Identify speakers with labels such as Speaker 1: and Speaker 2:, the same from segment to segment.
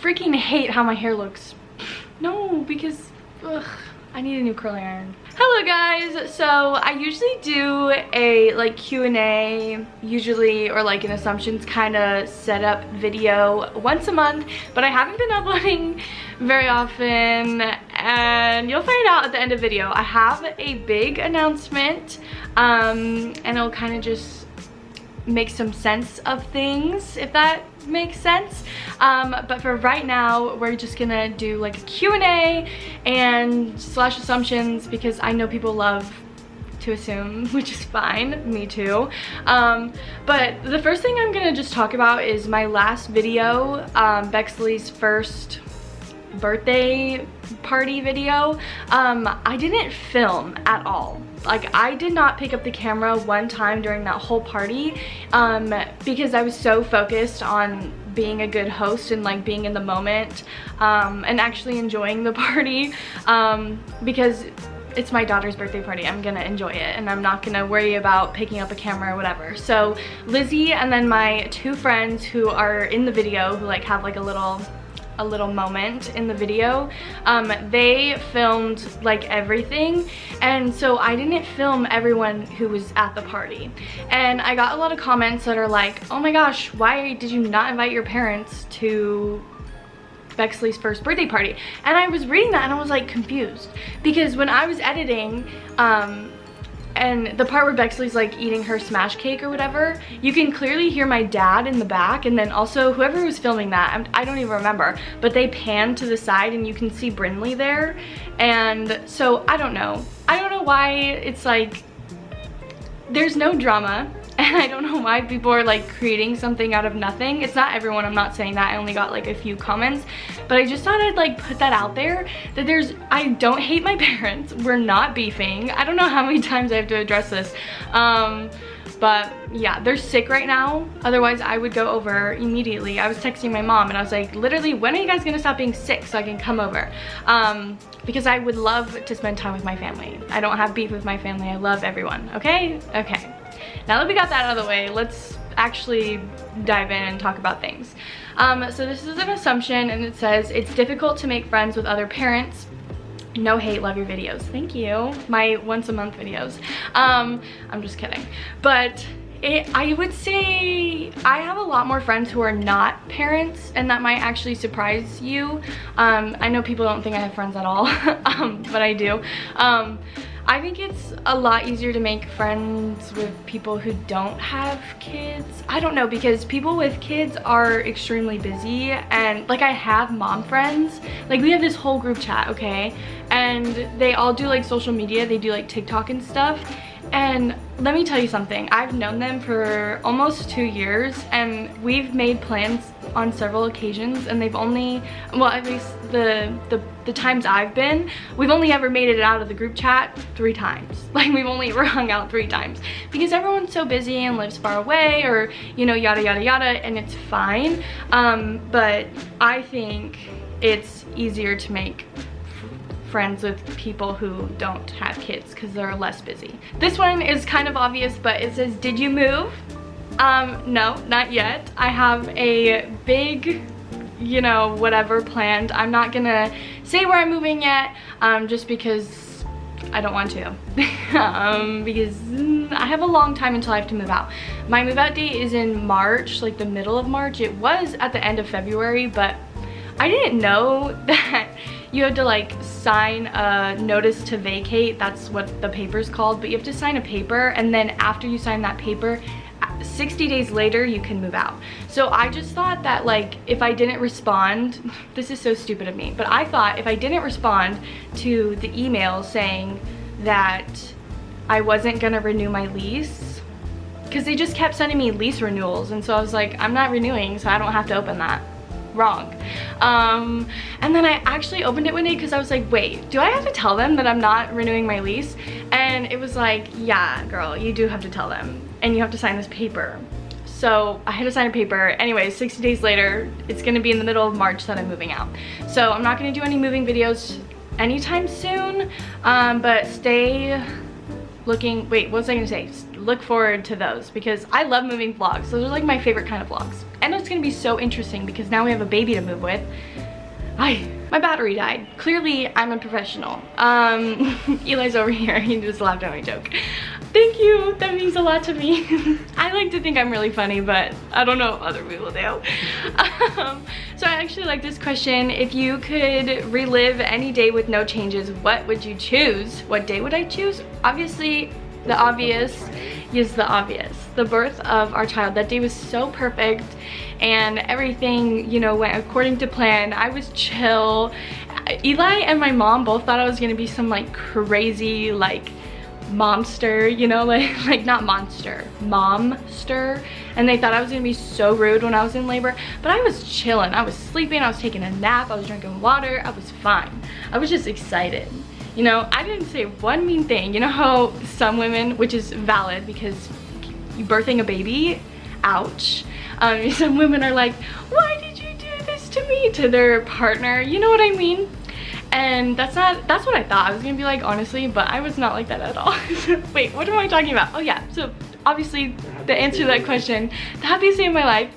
Speaker 1: freaking hate how my hair looks. No, because, ugh, I need a new curling iron. Hello guys, so I usually do a like Q&A usually, or like an assumptions kind of setup video once a month, but I haven't been uploading very often, and you'll find out at the end of the video. I have a big announcement, and it'll kind of just make some sense of things, if that makes sense. But for right now, we're just gonna do like a Q&A and slash assumptions, because I know people love to assume, which is fine, me too. But the first thing I'm gonna just talk about is my last video, Bexley's first birthday party video. I didn't film at all. Like, I did not pick up the camera one time during that whole party, because I was so focused on being a good host and like being in the moment, and actually enjoying the party, because it's my daughter's birthday party. I'm gonna enjoy it, and I'm not gonna worry about picking up a camera or whatever. So Lizzie and then my two friends who are in the video, who like have like a little moment in the video, they filmed like everything, and so I didn't film everyone who was at the party. And I got a lot of comments that are like, oh my gosh, why did you not invite your parents to Bexley's first birthday party? And I was reading that and I was like confused, because when I was editing, and the part where Bexley's like eating her smash cake or whatever, you can clearly hear my dad in the back, and then also whoever was filming that, I don't even remember, but they panned to the side and you can see Brindley there. And so I don't know why it's like there's no drama, and I don't know why people are like creating something out of nothing. It's not everyone, I'm not saying that. I only got like a few comments, but I just thought I'd like put that out there, that I don't hate my parents. We're not beefing. I don't know how many times I have to address this. But yeah, they're sick right now. Otherwise I would go over immediately. I was texting my mom and I was like, literally, when are you guys gonna stop being sick so I can come over? Because I would love to spend time with my family. I don't have beef with my family. I love everyone, okay? Okay. Now that we got that out of the way, let's actually dive in and talk about things. So this is an assumption, and it says, it's difficult to make friends with other parents. No hate, love your videos. Thank you. My once a month videos. I'm just kidding. But I would say I have a lot more friends who are not parents, and that might actually surprise you. I know people don't think I have friends at all, but I do. I think it's a lot easier to make friends with people who don't have kids. I don't know, because people with kids are extremely busy, and like I have mom friends. Like we have this whole group chat, okay? And they all do like social media. They do like TikTok and stuff. And let me tell you something, I've known them for almost 2 years, and we've made plans on several occasions, and they've only, well, at least the times I've been, we've only ever made it out of the group chat 3 times. Like we've only ever hung out 3 times, because everyone's so busy and lives far away, or you know, yada yada yada, and it's fine. But I think it's easier to make friends with people who don't have kids because they're less busy. This one is kind of obvious, but it says, did you move? No, not yet. I have a big, you know, whatever planned. I'm not gonna say where I'm moving yet, just because I don't want to. Because I have a long time until I have to move out. My move out date is in March, like the middle of March. It was at the end of February, but I didn't know that you had to like sign a notice to vacate. That's what the paper's called, but you have to sign a paper, and then after you sign that paper, 60 days later you can move out. So I just thought that like if I didn't respond, this is so stupid of me, but I thought if I didn't respond to the email saying that I wasn't gonna renew my lease, because they just kept sending me lease renewals, and so I was like, I'm not renewing, so I don't have to open that. Wrong. And then I actually opened it one day because I was like, wait, do I have to tell them that I'm not renewing my lease? And it was like, yeah, girl, you do have to tell them, and you have to sign this paper. So I had to sign a paper. Anyways, 60 days later, it's gonna be in the middle of March that I'm moving out. So I'm not gonna do any moving videos anytime soon, but stay looking, wait, what was I gonna say? look forward to those because I love moving vlogs. Those are like my favorite kind of vlogs. And it's gonna be so interesting because now we have a baby to move with. My battery died. Clearly, I'm a professional. Eli's over here. He just laughed at my joke. Thank you. That means a lot to me. I like to think I'm really funny, but I don't know if other people do. So I actually like this question. If you could relive any day with no changes, what would you choose? What day would I choose? Obviously, the obvious is the obvious. The birth of our child. That day was so perfect and everything, you know, went according to plan. I was chill. Eli and my mom both thought I was gonna be some like crazy like monster, you know, like not monster, momster, and they thought I was gonna be so rude when I was in labor, but I was chilling. I was sleeping, I was taking a nap, I was drinking water, I was fine. I was just excited. You know, I didn't say one mean thing. You know how some women, which is valid because you birthing a baby, ouch. Some women are like, why did you do this to me, to their partner? You know what I mean? And that's what I thought I was gonna be like, honestly, but I was not like that at all. Wait, what am I talking about? Oh yeah, so obviously the answer to that question, the happiest day of my life,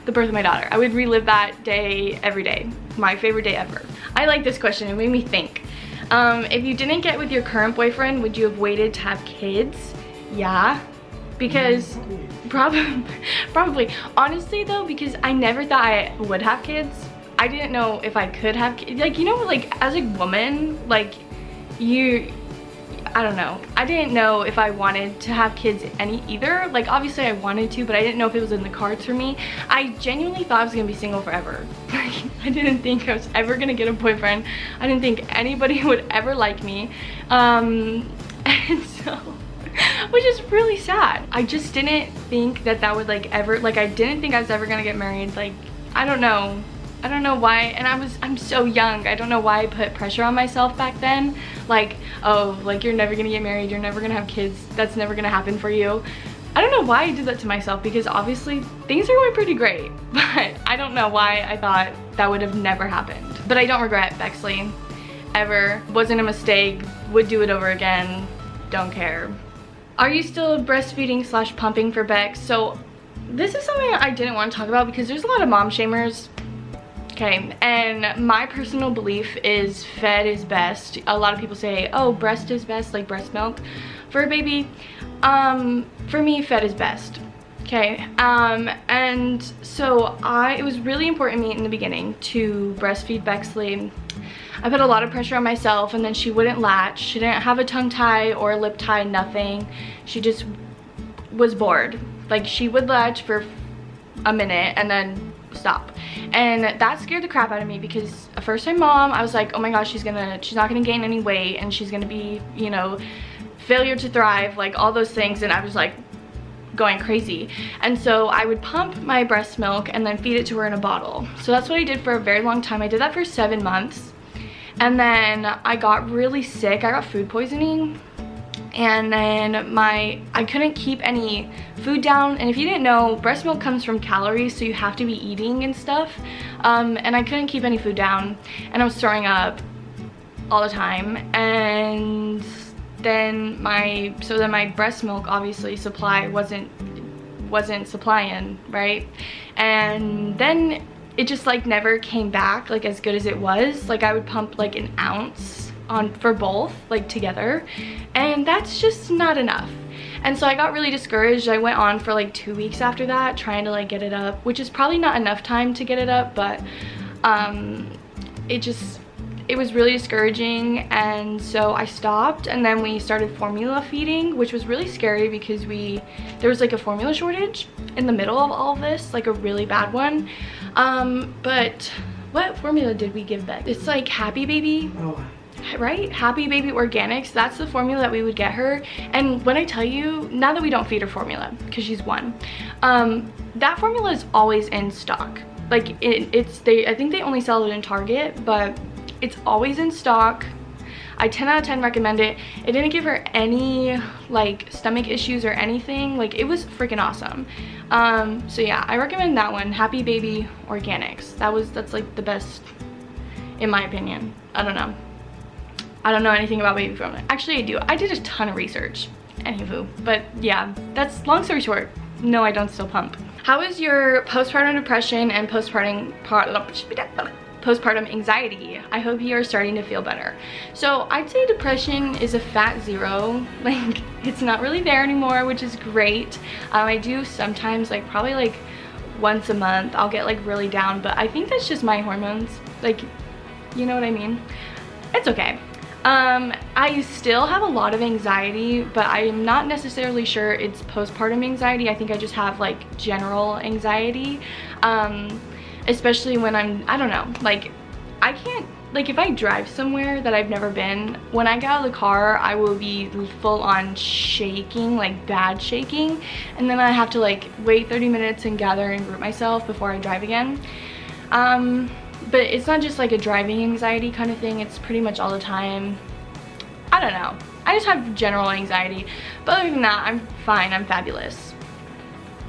Speaker 1: the birth of my daughter. I would relive that day every day. My favorite day ever. I like this question, it made me think. If you didn't get with your current boyfriend, would you have waited to have kids? Yeah, because probably. Honestly though, because I never thought I would have kids. I didn't know if I could have kids. Like, you know, like as a woman, like I don't know. I didn't know if I wanted to have kids either. Like obviously I wanted to, but I didn't know if it was in the cards for me. I genuinely thought I was gonna be single forever. I didn't think I was ever gonna get a boyfriend. I didn't think anybody would ever like me. And so, which is really sad. I just didn't think that would like ever, like I didn't think I was ever gonna get married. Like, I don't know why, and I'm so young. I don't know why I put pressure on myself back then. Like, oh, like you're never gonna get married, you're never gonna have kids, that's never gonna happen for you. I don't know why I did that to myself because obviously things are going pretty great, but I don't know why I thought that would have never happened. But I don't regret Bexley, ever. Wasn't a mistake, would do it over again, don't care. Are you still breastfeeding / pumping for Bex? So this is something I didn't want to talk about because there's a lot of mom shamers. Okay, and my personal belief is fed is best. A lot of people say, oh, breast is best, like breast milk for a baby. For me, fed is best. Okay, and so it was really important to me in the beginning to breastfeed Bexley. I put a lot of pressure on myself, and then she wouldn't latch. She didn't have a tongue tie or a lip tie, nothing. She just was bored. Like, she would latch for a minute and then stop, and that scared the crap out of me because a first-time mom, I was like, oh my gosh, she's not gonna gain any weight, and she's gonna be, you know, failure to thrive, like all those things, and I was like going crazy. And so I would pump my breast milk and then feed it to her in a bottle. So that's what I did for a very long time. I did that for 7 months, and then I got really sick. I got food poisoning, and then I couldn't keep any food down. And if you didn't know, breast milk comes from calories, so you have to be eating and stuff. And I couldn't keep any food down, and I was throwing up all the time. And then my breast milk obviously supply wasn't supplying, right? And then it just like never came back like as good as it was. Like I would pump like an ounce for both, like together, and that's just not enough. And so I got really discouraged. I went on for like 2 weeks after that trying to like get it up, which is probably not enough time to get it up, but it was really discouraging, and so I stopped. And then we started formula feeding, which was really scary because there was like a formula shortage in the middle of all of this, like a really bad one. But what formula did we give Beck? It's like Happy Baby. Oh. Right? Happy Baby Organics. That's the formula that we would get her. And when I tell you, now that we don't feed her formula because she's 1, that formula is always in stock. Like I think they only sell it in Target, but it's always in stock. I 10 out of 10 recommend it. It didn't give her any like stomach issues or anything. Like, it was freaking awesome. So yeah, I recommend that one, Happy Baby Organics. That's like the best in my opinion. I don't know anything about baby formula. Actually, I do. I did a ton of research, Anywho, but yeah, that's long story short. No, I don't still pump. How is your postpartum depression and postpartum anxiety? I hope you are starting to feel better. So I'd say depression is a fat 0. Like, it's not really there anymore, which is great. I do sometimes, like probably like once a month, I'll get like really down, but I think that's just my hormones. Like, you know what I mean? It's okay. I still have a lot of anxiety, but I'm not necessarily sure it's postpartum anxiety. I think I just have like general anxiety, especially when I don't know, like I can't, like if I drive somewhere that I've never been, when I get out of the car, I will be full on shaking, like bad shaking, and then I have to like wait 30 minutes and gather and group myself before I drive again. But it's not just like a driving anxiety kind of thing, it's pretty much all the time. I don't know. I just have general anxiety. But other than that, I'm fine. I'm fabulous.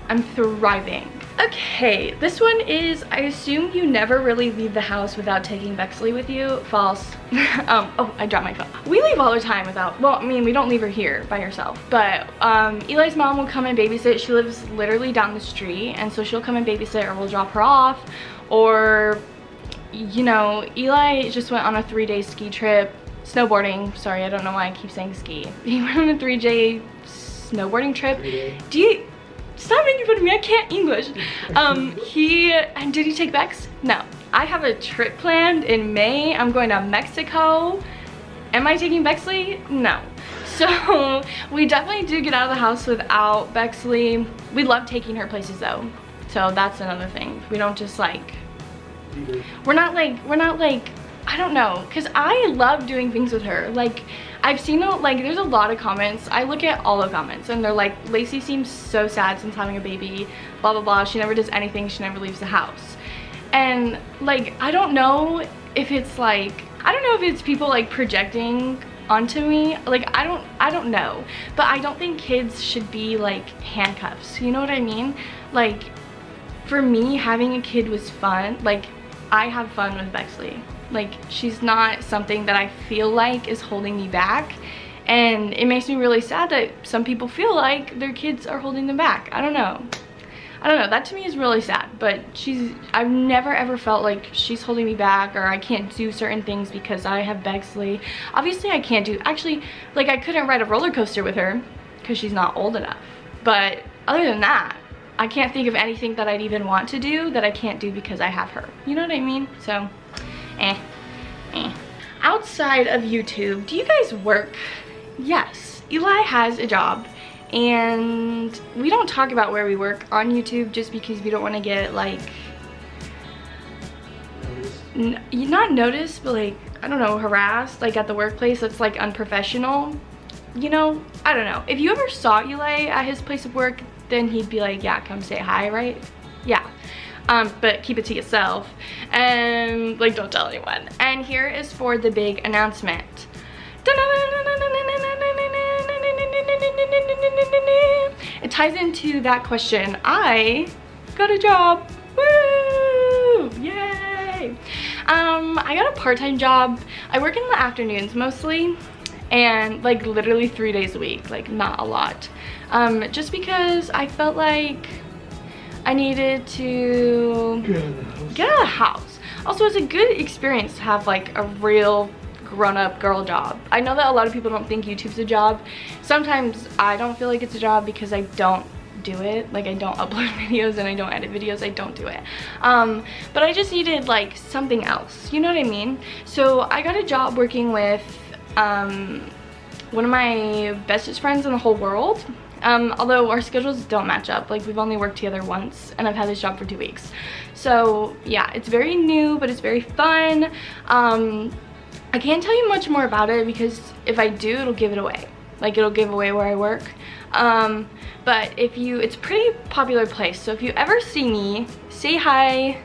Speaker 1: I'm thriving. Okay, this one is, I assume you never really leave the house without taking Bexley with you. False. Oh, I dropped my phone. We leave all the time without, well, I mean, we don't leave her here by herself. But Eli's mom will come and babysit. She lives literally down the street. And so she'll come and babysit, or we'll drop her off. Or, you know, Eli just went on a 3-day ski trip, snowboarding. Sorry, I don't know why I keep saying ski. He went on a 3-day snowboarding trip. Do you, stop making fun of me, I can't English. Did he take Bex? No. I have a trip planned in May. I'm going to Mexico. Am I taking Bexley? No. So we definitely do get out of the house without Bexley. We love taking her places though. So that's another thing. We don't just like, we're not like, I don't know, because I love doing things with her. Like, I've seen, like, there's a lot of comments. I look at all the comments, and they're like, Lacey seems so sad since having a baby, blah, blah, blah. She never does anything. She never leaves the house. And, like, I don't know if it's, like, I don't know if it's people, like, projecting onto me. Like, I don't know. But I don't think kids should be, like, handcuffs. You know what I mean? Like, for me, having a kid was fun. Like, I have fun with Bexley. Like, she's not something that I feel like is holding me back. And it makes me really sad that some people feel like their kids are holding them back. I don't know. That to me is really sad. But I've never ever felt like she's holding me back, or I can't do certain things because I have Bexley. Obviously, I can't do, actually, like, I couldn't ride a roller coaster with her because she's not old enough. But other than that, I can't think of anything that I'd even want to do that I can't do because I have her. You know what I mean? So, Outside of YouTube, do you guys work? Yes. Eli has a job, and we don't talk about where we work on YouTube just because we don't want to get, like, not noticed, but, like, I don't know, harassed, like, at the workplace. That's, like, unprofessional. You know? I don't know. If you ever saw Eli at his place of work, then he'd be like, yeah, come say hi, right? Yeah. But keep it to yourself, and like, don't tell anyone. And here is for the big announcement. It ties into that question. I got a job. Woo! Yay! I got a part-time job. I work in the afternoons mostly, and like literally 3 days a week, like not a lot. Just because I felt like I needed to get out of the house. Also, it's a good experience to have like a real grown-up girl job. I know that a lot of people don't think YouTube's a job. Sometimes I don't feel like it's a job because I don't do it. Like, I don't upload videos and I don't edit videos. I don't do it. But I just needed like something else. You know what I mean? So I got a job working with one of my bestest friends in the whole world. Although our schedules don't match up. Like, we've only worked together once, and I've had this job for 2 weeks. So yeah, it's very new, but it's very fun. I can't tell you much more about it because if I do, it'll give it away. Like, it'll give away where I work. But it's a pretty popular place. So if you ever see me, say hi.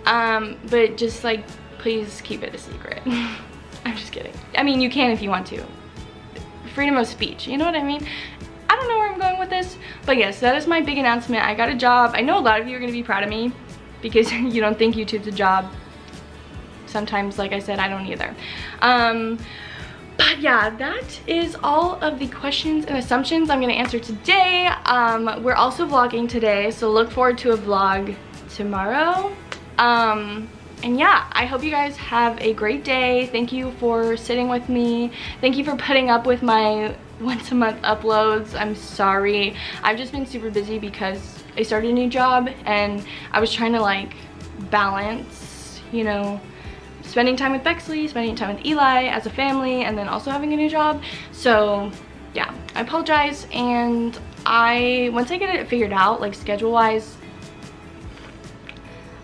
Speaker 1: But just like, please keep it a secret. I'm just kidding. I mean, you can if you want to. Freedom of speech, you know what I mean? I don't know where I'm going with this, but yes, that is my big announcement. I got a job. I know a lot of you are going to be proud of me because you don't think YouTube's a job. Sometimes, like I said, I don't either. But yeah, that is all of the questions and assumptions I'm gonna answer today. We're also vlogging today, so look forward to a vlog tomorrow. And yeah, I hope you guys have a great day. Thank you for sitting with me. Thank you for putting up with my once a month uploads. I'm sorry. I've just been super busy because I started a new job and I was trying to like balance, you know, spending time with Bexley, spending time with Eli as a family, and then also having a new job. So yeah, I apologize, and once I get it figured out, like schedule wise,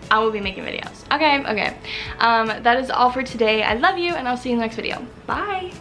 Speaker 1: I will be making videos. Okay. That is all for today. I love you, and I'll see you in the next video. Bye.